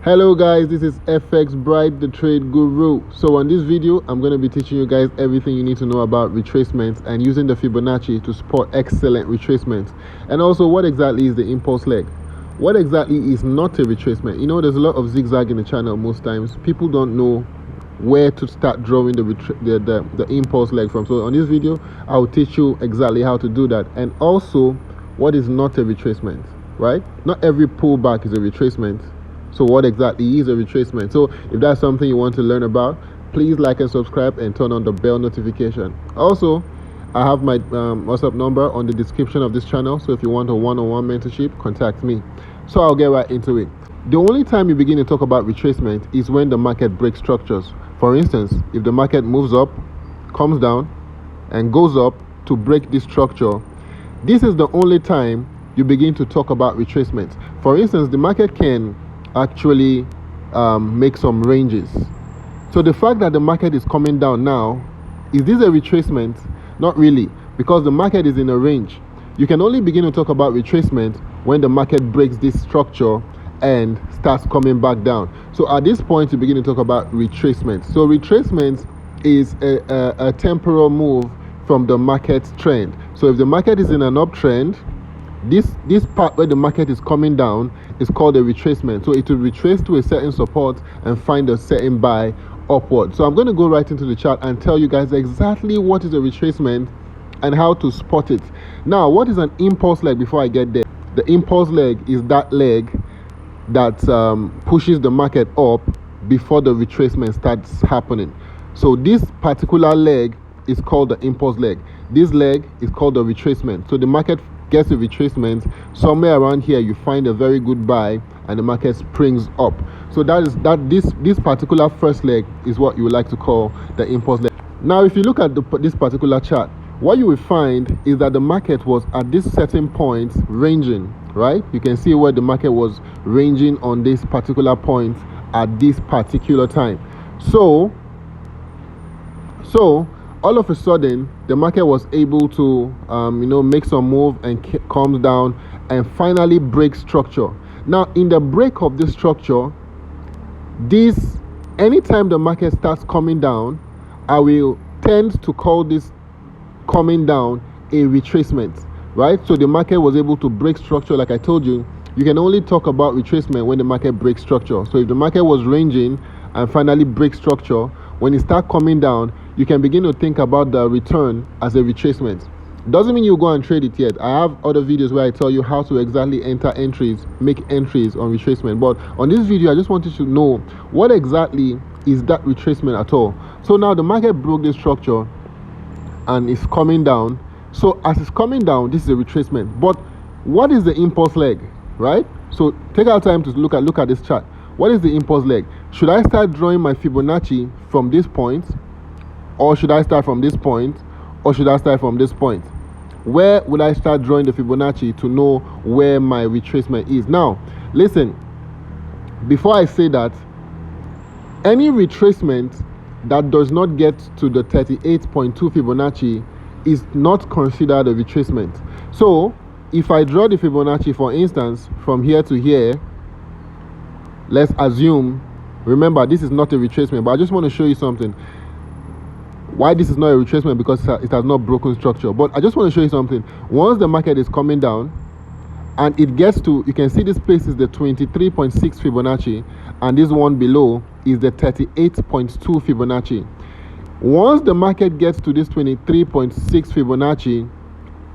Hello guys, this is FX Bright, the trade guru. So on this video, I'm going to be teaching you guys everything you need to know about retracements and using the Fibonacci to support excellent retracements. And also, what exactly is the impulse leg? What exactly is not a retracement? You know, there's a lot of zigzag in the channel most times. People don't know where to start drawing the impulse leg from. So on this video, I'll teach you exactly how to do that. And also, what is not a retracement, right? Not every pullback is a retracement. So what exactly is a retracement? So if that's something you want to learn about, please like and subscribe and turn on the bell notification. Also, I have my WhatsApp number on the description of this channel. So if you want a one-on-one mentorship, contact me. So I'll get right into it. The only time you begin to talk about retracement is when the market breaks structures. For instance, if the market moves up, comes down, and goes up to break this structure, this is the only time you begin to talk about retracement. For instance, the market can actually make some ranges. So the fact that the market is coming down now, is this a retracement? Not really, because the market is in a range. You can only begin to talk about retracement when the market breaks this structure and starts coming back down. So at this point, you begin to talk about retracement. So retracement is a temporal move from the market trend. So if the market is in an uptrend, this part where the market is coming down is called a retracement. So it will retrace to a certain support and find a certain buy upward. So I'm going to go right into the chart and tell you guys exactly what is a retracement and how to spot it. Now, what is an impulse leg before I get there? The impulse leg is that leg that pushes the market up before the retracement starts happening. So this particular leg is called the impulse leg. This leg is called the retracement. So the market gets a retracement somewhere around here, you find a very good buy and the market springs up. So this particular first leg is what you would like to call the impulse leg. Now if you look at this particular chart, what you will find is that the market was at this certain point ranging, right? You can see where the market was ranging on this particular point at this particular time. So all of a sudden, the market was able to, make some move and comes down and finally break structure. Now, in the break of this structure, anytime the market starts coming down, I will tend to call this coming down a retracement, right? So the market was able to break structure. Like I told you, you can only talk about retracement when the market breaks structure. So if the market was ranging and finally breaks structure, when it starts coming down, you can begin to think about the return as a retracement. Doesn't mean you go and trade it yet. I have other videos where I tell you how to exactly make entries on retracement. But on this video, I just wanted to know what exactly is that retracement at all. So now the market broke this structure and it's coming down. So as it's coming down, this is a retracement. But what is the impulse leg, right? So take our time to look at this chart. What is the impulse leg? Should I start drawing my Fibonacci from this point? Or should I start from this point? Or should I start from this point? Where would I start drawing the Fibonacci to know where my retracement is? Now, listen, before I say that, any retracement that does not get to the 38.2 Fibonacci is not considered a retracement. So, if I draw the Fibonacci, for instance, from here to here, let's assume, remember, this is not a retracement, but I just want to show you something. Why this is not a retracement? Because it has not broken structure. But I just want to show you something. Once the market is coming down and it gets to, you can see this place is the 23.6 Fibonacci and this one below is the 38.2 Fibonacci. Once the market gets to this 23.6 Fibonacci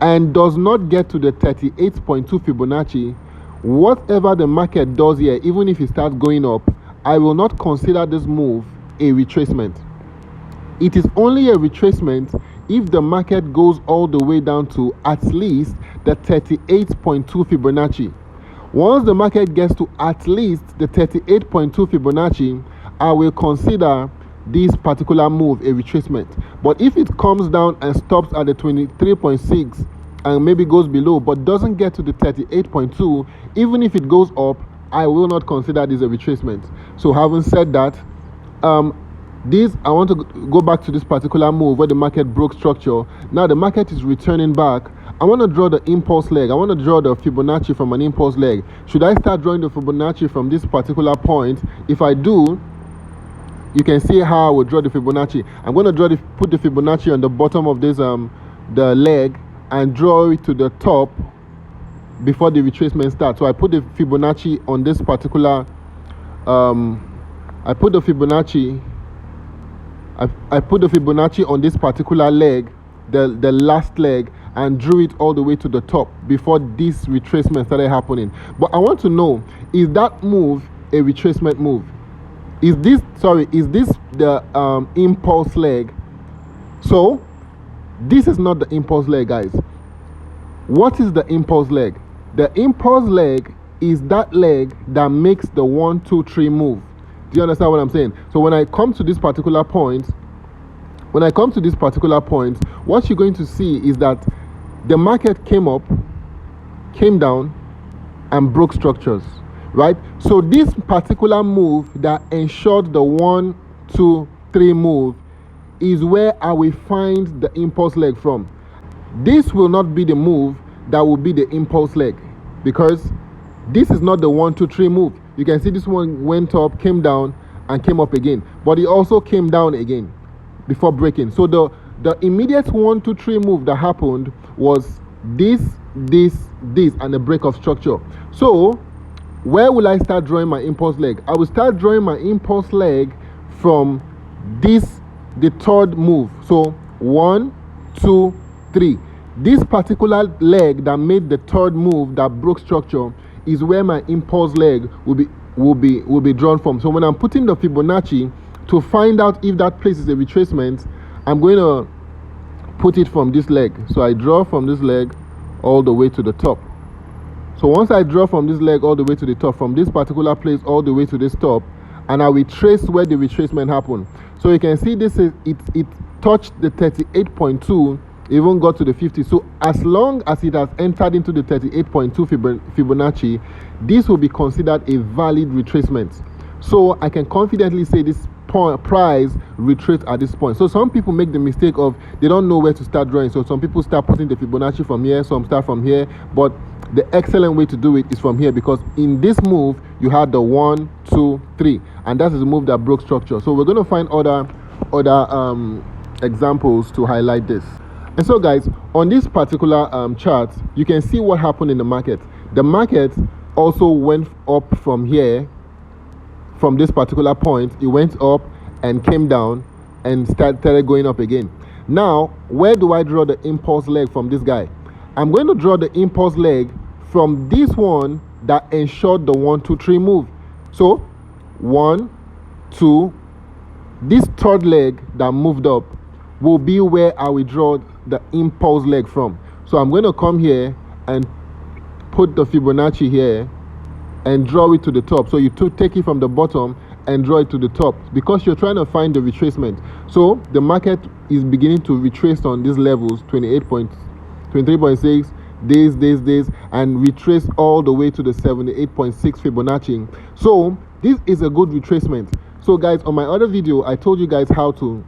and does not get to the 38.2 Fibonacci, whatever the market does here, even if it starts going up, I will not consider this move a retracement. It is only a retracement if the market goes all the way down to at least the 38.2 Fibonacci. Once the market gets to at least the 38.2 Fibonacci, I will consider this particular move a retracement. But if it comes down and stops at the 23.6 and maybe goes below but doesn't get to the 38.2, even if it goes up, I will not consider this a retracement. So having said that, I want to go back to this particular move where the market broke structure. Now the market is returning back I want to draw the impulse leg. I want to draw the Fibonacci from an impulse leg. Should I start drawing the Fibonacci from this particular point? If I do, you can see how I will draw the Fibonacci. I'm going to put the Fibonacci on the bottom of this the leg and draw it to the top before the retracement starts. So I put the Fibonacci on this particular I put the Fibonacci on this particular leg, the last leg, and drew it all the way to the top before this retracement started happening. But I want to know, is that move a retracement move? Is this the impulse leg? So this is not the impulse leg, guys. What is the impulse leg? The impulse leg is that leg that makes the 1, 2, 3 move. Do you understand what I'm saying? So when I come to this particular point, what you're going to see is that the market came up, came down, and broke structures, right? So this particular move that ensured the 1, 2, 3 move is where I will find the impulse leg from. This will not be the move that will be the impulse leg, because this is not the 1, 2, 3 move. You can see this one went up, came down, and came up again, but it also came down again before breaking. So the immediate 1, 2, 3 move that happened was this, and a break of structure. So where will I start drawing my impulse leg? I will start drawing my impulse leg from the third move. So 1, 2, 3. This particular leg that made the third move that broke structure is where my impulse leg will be drawn from. So when I'm putting the Fibonacci to find out if that place is a retracement, I'm going to put it from this leg. So I draw from this leg all the way to the top. So once I draw from this leg all the way to the top, from this particular place all the way to this top, and I will trace where the retracement happened. So you can see this is it touched the 38.2, even got to the 50. So as long as it has entered into the 38.2 Fibonacci, this will be considered a valid retracement. So I can confidently say this price retrace at this point. So some people make the mistake of they don't know where to start drawing. So some people start putting the Fibonacci from here, some start from here, but the excellent way to do it is from here, because in this move you had the 1, 2, 3, and that is the move that broke structure. So we're going to find other examples to highlight this. And so guys, on this particular chart, you can see what happened in the market. The market also went up from here. From this particular point, it went up and came down and started going up again. Now, where do I draw the impulse leg from this guy? I'm going to draw the impulse leg from this one that ensured the 1, 2, 3 move. So 1, 2, this third leg that moved up will be where I will draw the impulse leg from. So I'm going to come here and put the Fibonacci here and draw it to the top. So you take it from the bottom and draw it to the top, because you're trying to find the retracement. So the market is beginning to retrace on these levels, 23.6, this, and retrace all the way to the 78.6 Fibonacci. So this is a good retracement. So guys, on my other video, I told you guys how to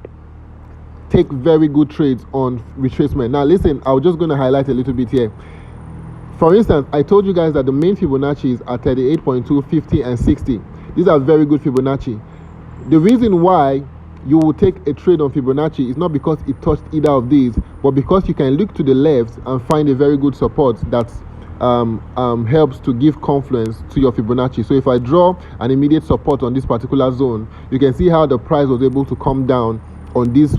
take very good trades on retracement. Now listen, I'm just going to highlight a little bit here. For instance, I told you guys that the main Fibonacci are 38.2, 50, and 60. These are very good Fibonacci. The reason why you will take a trade on Fibonacci is not because it touched either of these, but because you can look to the left and find a very good support that helps to give confluence to your Fibonacci. So if I draw an immediate support on this particular zone, you can see how the price was able to come down on this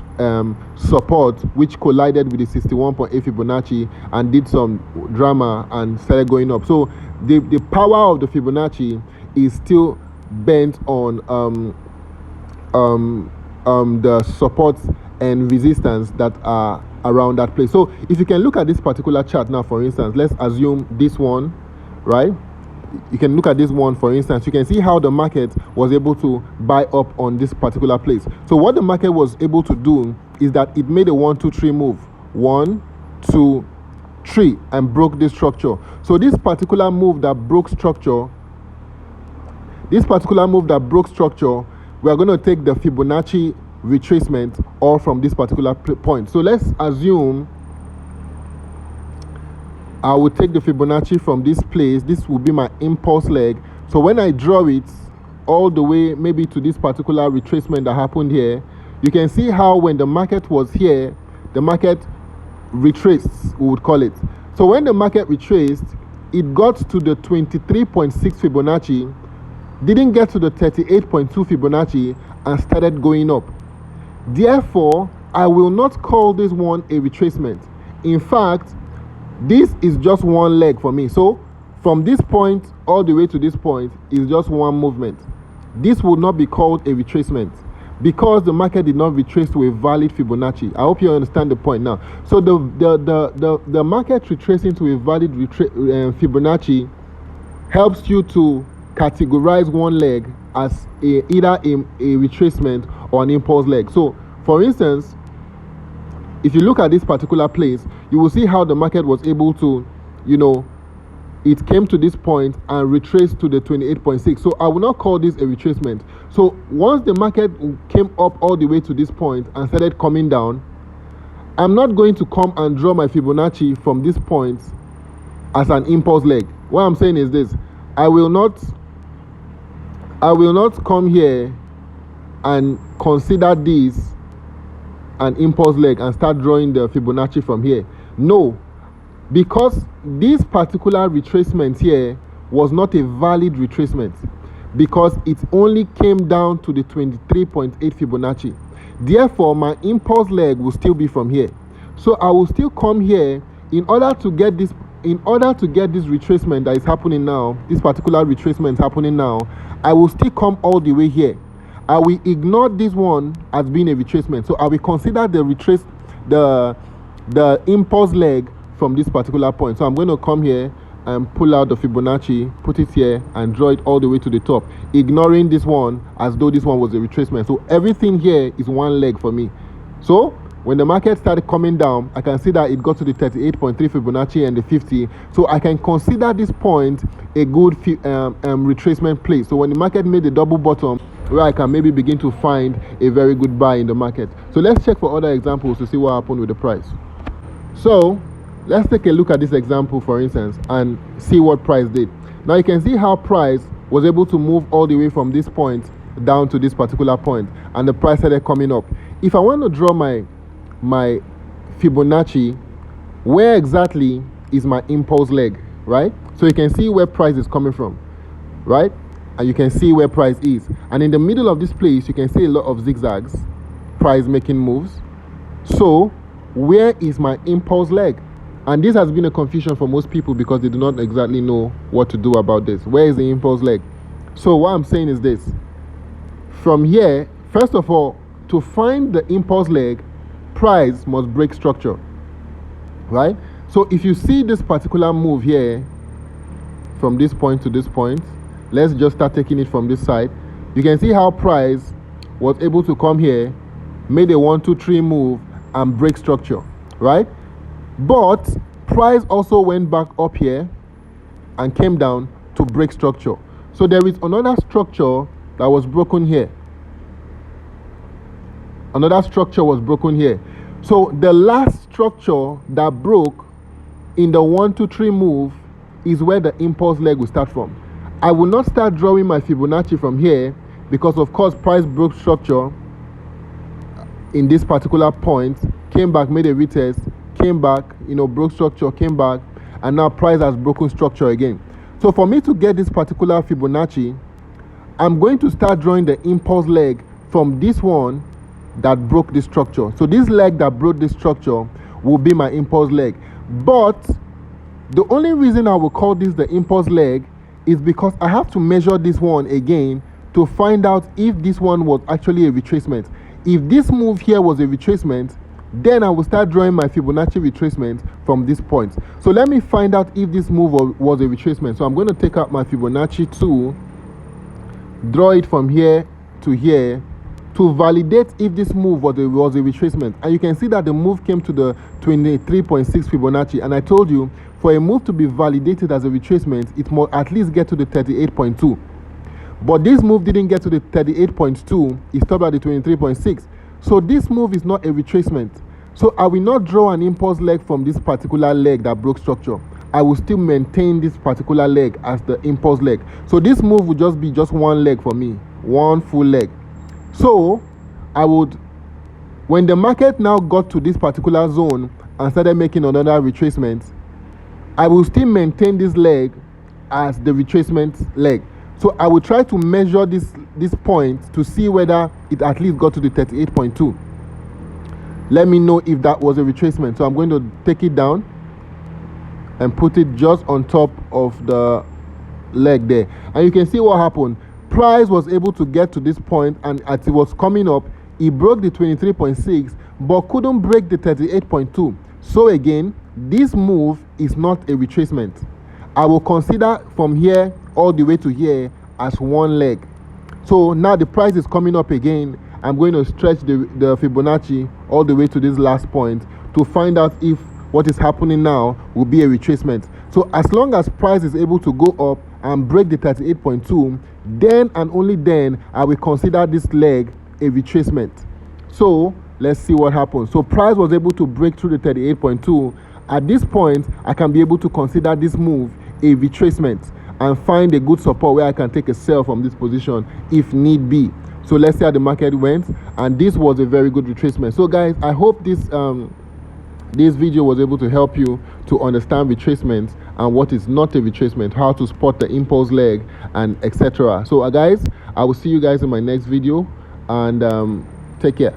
support, which collided with the 61.8 Fibonacci and did some drama and started going up. So the power of the Fibonacci is still bent on the supports and resistance that are around that place. So if you can look at this particular chart now, for instance, let's assume this one, right? You can look at this one, for instance. You can see how the market was able to buy up on this particular place. So what the market was able to do is that it made a 1, 2, 3 move. 1, 2, 3, and broke this structure. So this particular move that broke structure, we are going to take the Fibonacci retracement all from this particular point. So let's assume I will take the Fibonacci from this place. This will be my impulse leg. So when I draw it all the way maybe to this particular retracement that happened here, you can see how when the market was here, the market retraced, we would call it. So when the market retraced, it got to the 23.6 Fibonacci, didn't get to the 38.2 Fibonacci, and started going up. Therefore, I will not call this one a retracement. In fact, this is just one leg for me. So from this point all the way to this point is just one movement. This will not be called a retracement because the market did not retrace to a valid Fibonacci. I hope you understand the point now. So the market retracing to a valid Fibonacci helps you to categorize one leg as either a retracement or an impulse leg. So for instance, if you look at this particular place, you will see how the market was able to, it came to this point and retraced to the 28.6. So I will not call this a retracement. So once the market came up all the way to this point and started coming down, I'm not going to come and draw my Fibonacci from this point as an impulse leg. What I'm saying is this: I will not come here and consider this an impulse leg and start drawing the Fibonacci from here. No, because this particular retracement here was not a valid retracement because it only came down to the 23.8 Fibonacci. Therefore, my impulse leg will still be from here. So I will still come here in order to get this retracement that is happening now, this particular retracement happening now. I will still come all the way here. I will ignore this one as being a retracement. So I will consider the impulse leg from this particular point. So I'm going to come here and pull out the Fibonacci, put it here, and draw it all the way to the top, ignoring this one as though this one was a retracement. So everything here is one leg for me. So when the market started coming down, I can see that it got to the 38.3 Fibonacci and the 50. So I can consider this point a good retracement place. So when the market made the double bottom, where I can maybe begin to find a very good buy in the market. So let's check for other examples to see what happened with the price. So let's take a look at this example, for instance, and see what price did. Now you can see how price was able to move all the way from this point down to this particular point, and the price started coming up. If I want to draw my Fibonacci, where exactly is my impulse leg, right? So you can see where price is coming from, right? And you can see where price is. And in the middle of this place, you can see a lot of zigzags, price making moves. So where is my impulse leg? And this has been a confusion for most people because they do not exactly know what to do about this. Where is the impulse leg? So what I'm saying is this: from here, first of all, to find the impulse leg, price must break structure, right? So if you see this particular move here from this point to this point, let's just start taking it from this side. You can see how price was able to come here, made a 1, 2, 3 move and break structure, right? But price also went back up here and came down to break structure. So there is another structure that was broken here. Another structure was broken here. So the last structure that broke in the 1, 2, 3 move is where the impulse leg will start from. I will not start drawing my Fibonacci from here because of course price broke structure in this particular point, came back, made a retest, came back, broke structure, came back, and now price has broken structure again. So for me to get this particular Fibonacci, I'm going to start drawing the impulse leg from this one that broke this structure. So this leg that broke this structure will be my impulse leg. But the only reason I will call this the impulse leg is because I have to measure this one again to find out if this one was actually a retracement. If this move here was a retracement, then I will start drawing my Fibonacci retracement from this point. So let me find out if this move was a retracement. So I'm going to take out my Fibonacci tool, draw it from here to here to validate if this move was a retracement. And you can see that the move came to the 23.6 Fibonacci, and I told you for a move to be validated as a retracement, it must at least get to the 38.2. But this move didn't get to the 38.2, it stopped at the 23.6. So this move is not a retracement. So I will not draw an impulse leg from this particular leg that broke structure. I will still maintain this particular leg as the impulse leg. So this move would just be just one leg for me, one full leg. So I would, when the market now got to this particular zone and started making another retracement, I will still maintain this leg as the retracement leg. So I will try to measure this point to see whether it at least got to the 38.2. Let me know if that was a retracement. So I'm going to take it down and put it just on top of the leg there. And you can see what happened. Price was able to get to this point, and as it was coming up, it broke the 23.6 but couldn't break the 38.2. So again, this move is not a retracement. I will consider from here all the way to here as one leg. So now the price is coming up again. I'm going to stretch the Fibonacci all the way to this last point to find out if what is happening now will be a retracement. So as long as price is able to go up and break the 38.2, then and only then I will consider this leg a retracement. So let's see what happens. So price was able to break through the 38.2. At this point, I can be able to consider this move a retracement and find a good support where I can take a sell from this position if need be. So let's see how the market went, and this was a very good retracement. So guys, I hope this video was able to help you to understand retracements and what is not a retracement, how to spot the impulse leg, and etc. So guys, I will see you guys in my next video, and take care.